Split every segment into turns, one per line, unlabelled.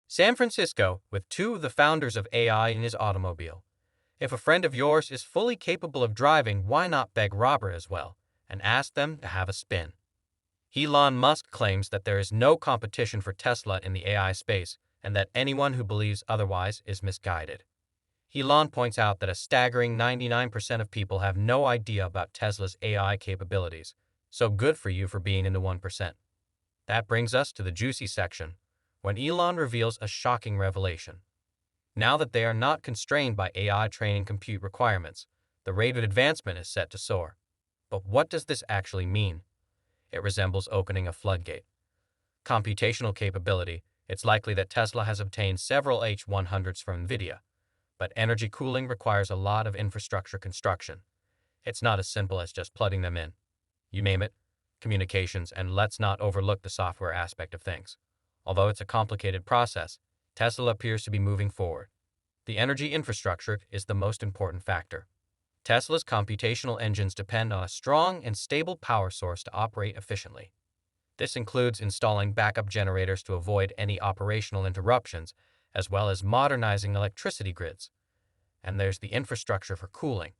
San Francisco, with two of the founders of AI in his automobile. If a friend of yours is fully capable of driving, why not beg Robert as well and ask them to have a spin? Elon Musk claims that there is no competition for Tesla in the AI space and that anyone who believes otherwise is misguided. Elon points out that a staggering 99% of people have no idea about Tesla's AI capabilities, so good for you for being in the 1%. That brings us to the juicy section, when Elon reveals a shocking revelation. Now that they are not constrained by AI training compute requirements, the rate of advancement is set to soar. But what does this actually mean? It resembles opening a floodgate. Computational capability, it's likely that Tesla has obtained several H100s from NVIDIA, but energy cooling requires a lot of infrastructure construction. It's not as simple as just plugging them in. You name it, communications, and let's not overlook the software aspect of things. Although it's a complicated process, Tesla appears to be moving forward. The energy infrastructure is the most important factor. Tesla's computational engines depend on a strong and stable power source to operate efficiently. This includes installing backup generators to avoid any operational interruptions, as well as modernizing electricity grids. And there's the infrastructure for cooling.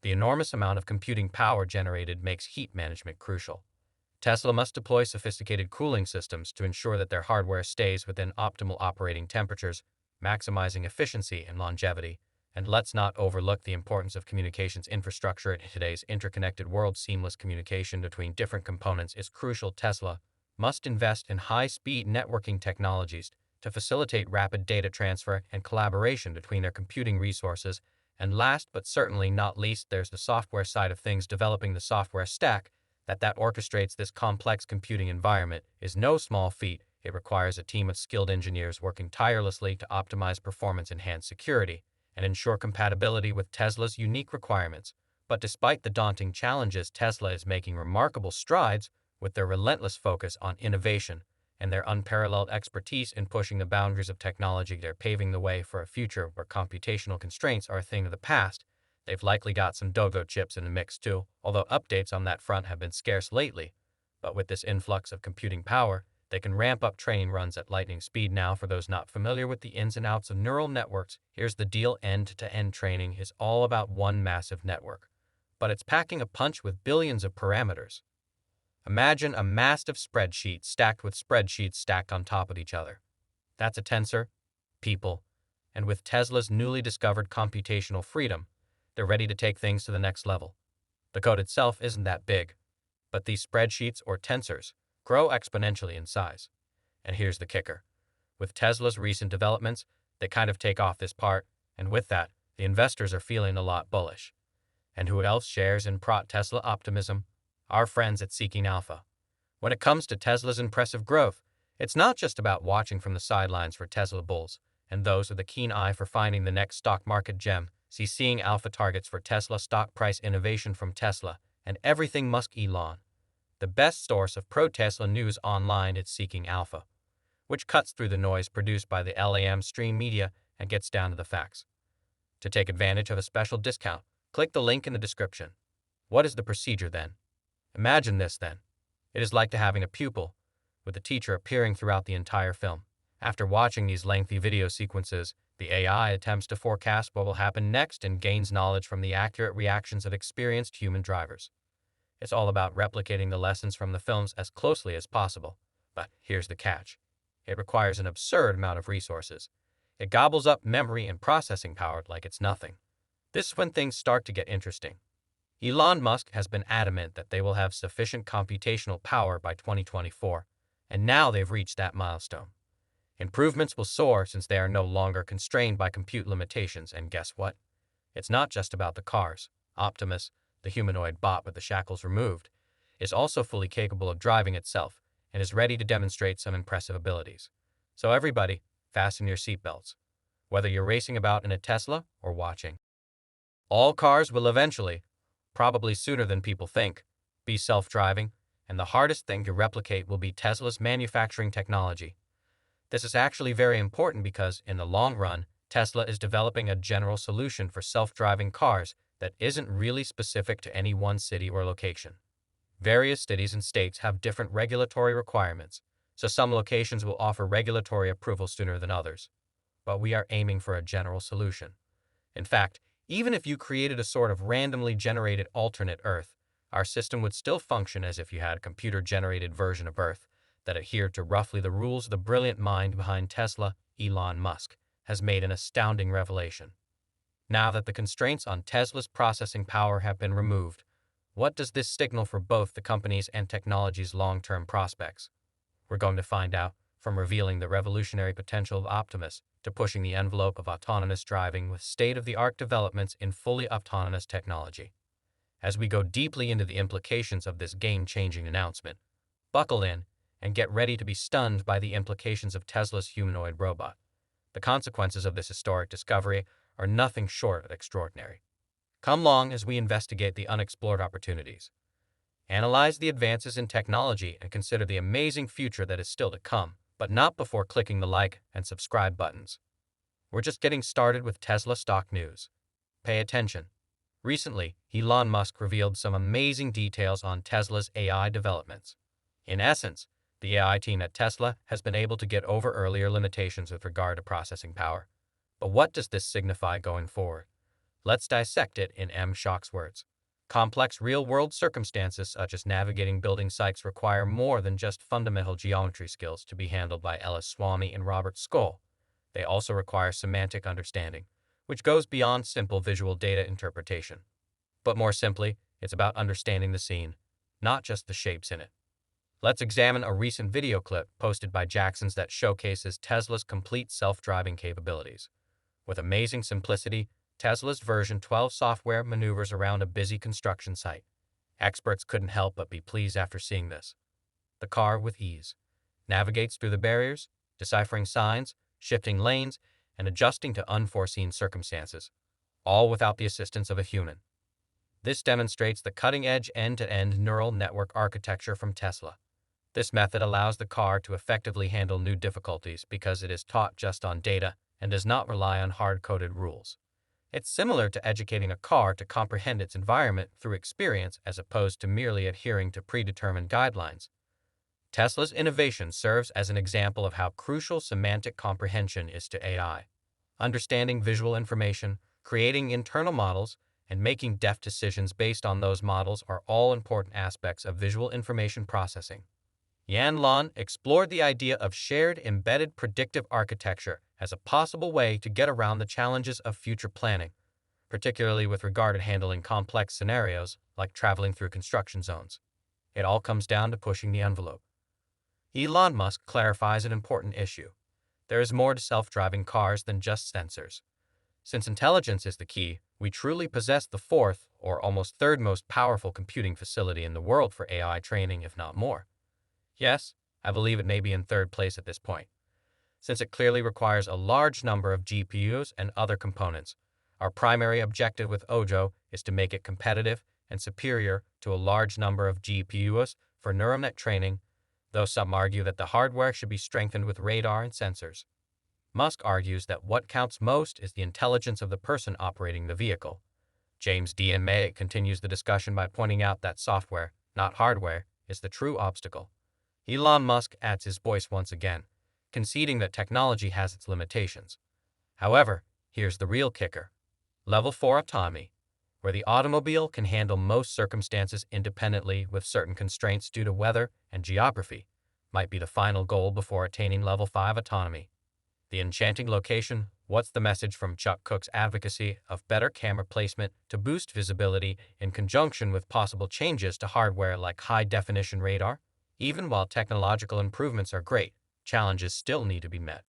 The enormous amount of computing power generated makes heat management crucial. Tesla must deploy sophisticated cooling systems to ensure that their hardware stays within optimal operating temperatures, maximizing efficiency and longevity. And let's not overlook the importance of communications infrastructure in today's interconnected world. Seamless communication between different components is crucial. Tesla must invest in high-speed networking technologies to facilitate rapid data transfer and collaboration between their computing resources. And last but certainly not least, there's the software side of things. Developing the software stack that orchestrates this complex computing environment is no small feat. It requires a team of skilled engineers working tirelessly to optimize performance, enhance security, and ensure compatibility with Tesla's unique requirements. But despite the daunting challenges, Tesla is making remarkable strides with their relentless focus on innovation and their unparalleled expertise in pushing the boundaries of technology. They're paving the way for a future where computational constraints are a thing of the past. They've likely got some Dogo chips in the mix too, although updates on that front have been scarce lately. But with this influx of computing power, they can ramp up training runs at lightning speed. Now, for those not familiar with the ins and outs of neural networks, here's the deal. End-to-end training is all about one massive network, but it's packing a punch with billions of parameters. Imagine a massive spreadsheet stacked with spreadsheets stacked on top of each other. That's a tensor, people, and with Tesla's newly discovered computational freedom, they're ready to take things to the next level. The code itself isn't that big, but these spreadsheets or tensors grow exponentially in size. And here's the kicker. With Tesla's recent developments, they kind of take off this part, and with that, the investors are feeling a lot bullish. And who else shares in pro-Tesla optimism? Our friends at Seeking Alpha. When it comes to Tesla's impressive growth, it's not just about watching from the sidelines for Tesla bulls and those with a keen eye for finding the next stock market gem. See Seeking Alpha targets for Tesla stock price innovation from Tesla and everything Musk. Elon. The best source of pro-Tesla news online is Seeking Alpha, which cuts through the noise produced by the LAM stream media and gets down to the facts. To take advantage of a special discount, click the link in the description. What is the procedure then? Imagine this then. It is like to having a pupil, with the teacher appearing throughout the entire film. After watching these lengthy video sequences, the AI attempts to forecast what will happen next and gains knowledge from the accurate reactions of experienced human drivers. It's all about replicating the lessons from the films as closely as possible. But here's the catch. It requires an absurd amount of resources. It gobbles up memory and processing power like it's nothing. This is when things start to get interesting. Elon Musk has been adamant that they will have sufficient computational power by 2024, and now they've reached that milestone. Improvements will soar since they are no longer constrained by compute limitations, and guess what? It's not just about the cars. Optimus, the humanoid bot with the shackles removed, is also fully capable of driving itself and is ready to demonstrate some impressive abilities. So everybody, fasten your seatbelts. Whether you're racing about in a Tesla or watching, all cars will eventually, probably sooner than people think, be self-driving, and the hardest thing to replicate will be Tesla's manufacturing technology. This is actually very important because, in the long run, Tesla is developing a general solution for self-driving cars that isn't really specific to any one city or location. Various cities and states have different regulatory requirements, so some locations will offer regulatory approval sooner than others. But we are aiming for a general solution. In fact, even if you created a sort of randomly generated alternate Earth, our system would still function as if you had a computer-generated version of Earth that adhered to roughly the rules the brilliant mind behind Tesla, Elon Musk, has made an astounding revelation. Now that the constraints on Tesla's processing power have been removed, what does this signal for both the company's and technology's long-term prospects? We're going to find out, from revealing the revolutionary potential of Optimus to pushing the envelope of autonomous driving with state-of-the-art developments in fully autonomous technology. As we go deeply into the implications of this game-changing announcement, buckle in and get ready to be stunned by the implications of Tesla's humanoid robot. The consequences of this historic discovery are nothing short of extraordinary. Come along as we investigate the unexplored opportunities. Analyze the advances in technology and consider the amazing future that is still to come, but not before clicking the like and subscribe buttons. We're just getting started with Tesla stock news. Pay attention. Recently, Elon Musk revealed some amazing details on Tesla's AI developments. In essence, the AI team at Tesla has been able to get over earlier limitations with regard to processing power. But what does this signify going forward? Let's dissect it in M. Schock's words. Complex real-world circumstances such as navigating building sites require more than just fundamental geometry skills to be handled by Ellis Swamy and Robert Skoll. They also require semantic understanding, which goes beyond simple visual data interpretation. But more simply, it's about understanding the scene, not just the shapes in it. Let's examine a recent video clip posted by Jacksons that showcases Tesla's complete self-driving capabilities. With amazing simplicity, Tesla's version 12 software maneuvers around a busy construction site. Experts couldn't help but be pleased after seeing this. The car, with ease, navigates through the barriers, deciphering signs, shifting lanes, and adjusting to unforeseen circumstances, all without the assistance of a human. This demonstrates the cutting-edge end-to-end neural network architecture from Tesla. This method allows the car to effectively handle new difficulties because it is taught just on data and does not rely on hard-coded rules. It's similar to educating a car to comprehend its environment through experience as opposed to merely adhering to predetermined guidelines. Tesla's innovation serves as an example of how crucial semantic comprehension is to AI. Understanding visual information, creating internal models, and making deft decisions based on those models are all important aspects of visual information processing. Elon explored the idea of shared embedded predictive architecture as a possible way to get around the challenges of future planning, particularly with regard to handling complex scenarios like traveling through construction zones. It all comes down to pushing the envelope. Elon Musk clarifies an important issue. There is more to self-driving cars than just sensors. Since intelligence is the key, we truly possess the fourth or almost third most powerful computing facility in the world for AI training, if not more. Yes, I believe it may be in third place at this point. Since it clearly requires a large number of GPUs and other components, our primary objective with Ojo is to make it competitive and superior to a large number of GPUs for neural net training, though some argue that the hardware should be strengthened with radar and sensors. Musk argues that what counts most is the intelligence of the person operating the vehicle. James D. May continues the discussion by pointing out that software, not hardware, is the true obstacle. Elon Musk adds his voice once again, conceding that technology has its limitations. However, here's the real kicker. Level 4 autonomy, where the automobile can handle most circumstances independently with certain constraints due to weather and geography, might be the final goal before attaining Level 5 autonomy. The enchanting location, what's the message from Chuck Cook's advocacy of better camera placement to boost visibility in conjunction with possible changes to hardware like high-definition radar? Even while technological improvements are great, challenges still need to be met.